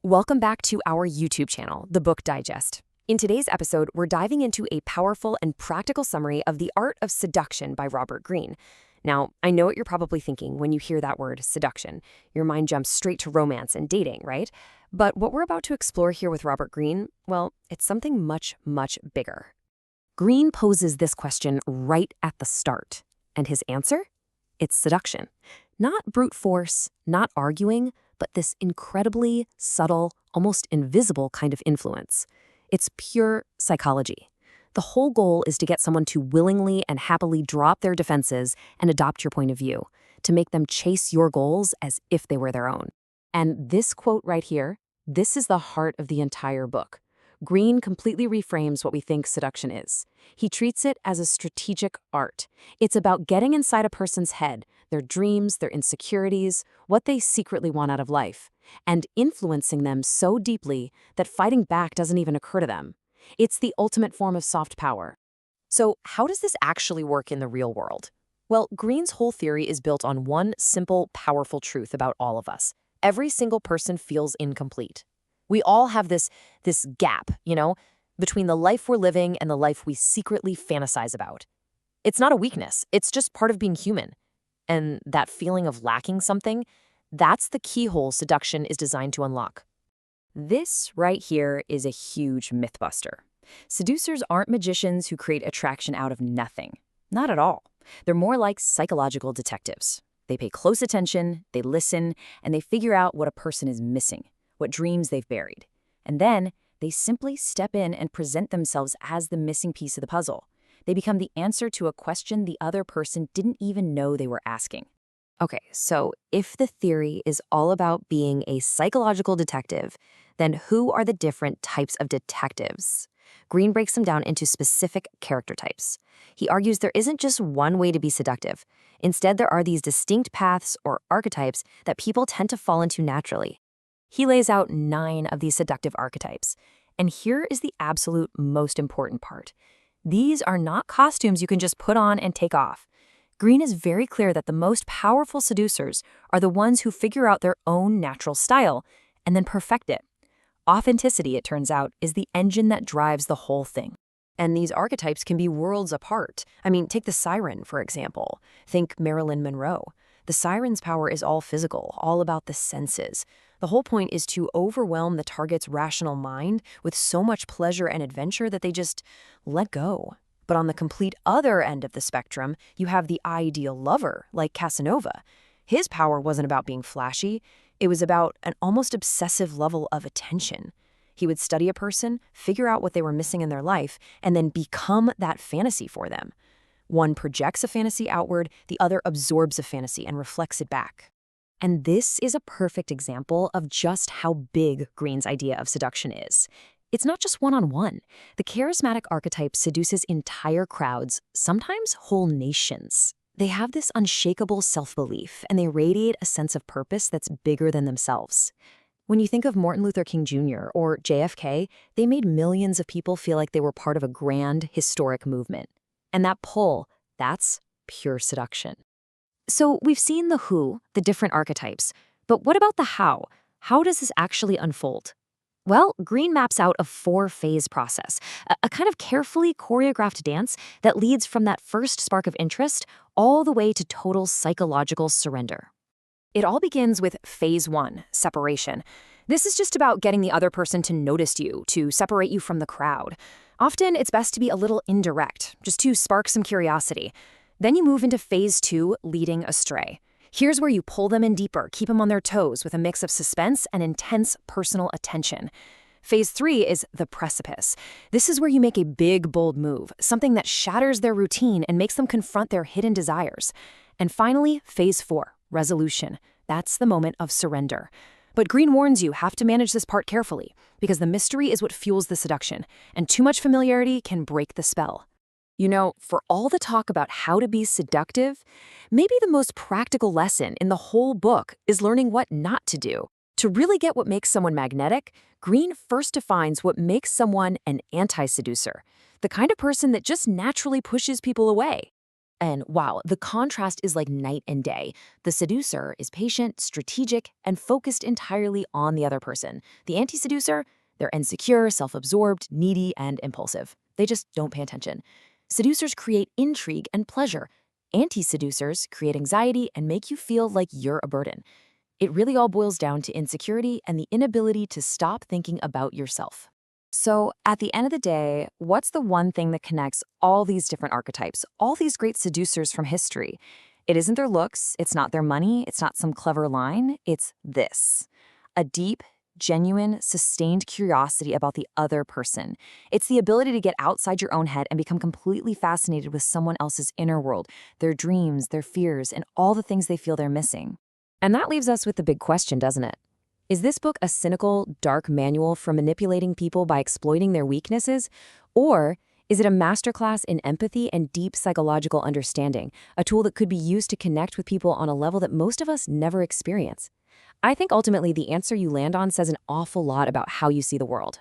Welcome back to our YouTube channel, The Book Digest. In today's episode, we're diving into a powerful and practical summary of The Art of Seduction by Robert Greene. Now, I know what you're probably thinking when you hear that word, seduction. Your mind jumps straight to romance and dating, right? But what we're about to explore here with Robert Greene, well, it's something much, much bigger. Greene poses this question right at the start. And his answer? It's seduction. Not brute force, not arguing, but this incredibly subtle, almost invisible kind of influence. It's pure psychology. The whole goal is to get someone to willingly and happily drop their defenses and adopt your point of view, to make them chase your goals as if they were their own. And this quote right here, this is the heart of the entire book. Greene completely reframes what we think seduction is. He treats it as a strategic art. It's about getting inside a person's head, their dreams, their insecurities, what they secretly want out of life, and influencing them so deeply that fighting back doesn't even occur to them. It's the ultimate form of soft power. So, how does this actually work in the real world? Well, Greene's whole theory is built on one simple, powerful truth about all of us. Every single person feels incomplete. We all have this gap, between the life we're living and the life we secretly fantasize about. It's not a weakness, it's just part of being human. And that feeling of lacking something, that's the keyhole seduction is designed to unlock. This right here is a huge mythbuster. Seducers aren't magicians who create attraction out of nothing. Not at all. They're more like psychological detectives. They pay close attention, they listen, and they figure out what a person is missing, what dreams they've buried. And then they simply step in and present themselves as the missing piece of the puzzle. They become the answer to a question the other person didn't even know they were asking. Okay, so if the theory is all about being a psychological detective, then who are the different types of detectives? Greene breaks them down into specific character types. He argues there isn't just one way to be seductive. Instead, there are these distinct paths or archetypes that people tend to fall into naturally. He lays out 9 of these seductive archetypes. And here is the absolute most important part. These are not costumes you can just put on and take off. Greene is very clear that the most powerful seducers are the ones who figure out their own natural style and then perfect it. Authenticity, it turns out, is the engine that drives the whole thing. And these archetypes can be worlds apart. Take the siren, for example. Think Marilyn Monroe. The siren's power is all physical, all about the senses. The whole point is to overwhelm the target's rational mind with so much pleasure and adventure that they just let go. But on the complete other end of the spectrum, you have the ideal lover, like Casanova. His power wasn't about being flashy. It was about an almost obsessive level of attention. He would study a person, figure out what they were missing in their life, and then become that fantasy for them. One projects a fantasy outward, the other absorbs a fantasy and reflects it back. And this is a perfect example of just how big Greene's idea of seduction is. It's not just one-on-one. The charismatic archetype seduces entire crowds, sometimes whole nations. They have this unshakable self-belief, and they radiate a sense of purpose that's bigger than themselves. When you think of Martin Luther King Jr. or JFK, they made millions of people feel like they were part of a grand, historic movement. And that pull, that's pure seduction. So we've seen the who, the different archetypes, but what about the how? How does this actually unfold? Well, Greene maps out a 4-phase process, a kind of carefully choreographed dance that leads from that first spark of interest all the way to total psychological surrender. It all begins with phase 1, separation. This is just about getting the other person to notice you, to separate you from the crowd. Often, it's best to be a little indirect, just to spark some curiosity. Then you move into phase 2, leading astray. Here's where you pull them in deeper, keep them on their toes with a mix of suspense and intense personal attention. Phase 3 is the precipice. This is where you make a big, bold move, something that shatters their routine and makes them confront their hidden desires. And finally, phase 4, resolution. That's the moment of surrender. But Greene warns you have to manage this part carefully, because the mystery is what fuels the seduction, and too much familiarity can break the spell. For all the talk about how to be seductive, maybe the most practical lesson in the whole book is learning what not to do. To really get what makes someone magnetic, Greene first defines what makes someone an anti-seducer, the kind of person that just naturally pushes people away. And wow, the contrast is like night and day. The seducer is patient, strategic, and focused entirely on the other person. The anti-seducer, they're insecure, self-absorbed, needy, and impulsive. They just don't pay attention. Seducers create intrigue and pleasure. Anti-seducers create anxiety and make you feel like you're a burden. It really all boils down to insecurity and the inability to stop thinking about yourself. So, at the end of the day, what's the one thing that connects all these different archetypes, all these great seducers from history? It isn't their looks, it's not their money, it's not some clever line, it's this: a deep, genuine, sustained curiosity about the other person. It's the ability to get outside your own head and become completely fascinated with someone else's inner world, their dreams, their fears, and all the things they feel they're missing. And that leaves us with the big question, doesn't it? Is this book a cynical, dark manual for manipulating people by exploiting their weaknesses? Or is it a masterclass in empathy and deep psychological understanding, a tool that could be used to connect with people on a level that most of us never experience? I think ultimately the answer you land on says an awful lot about how you see the world.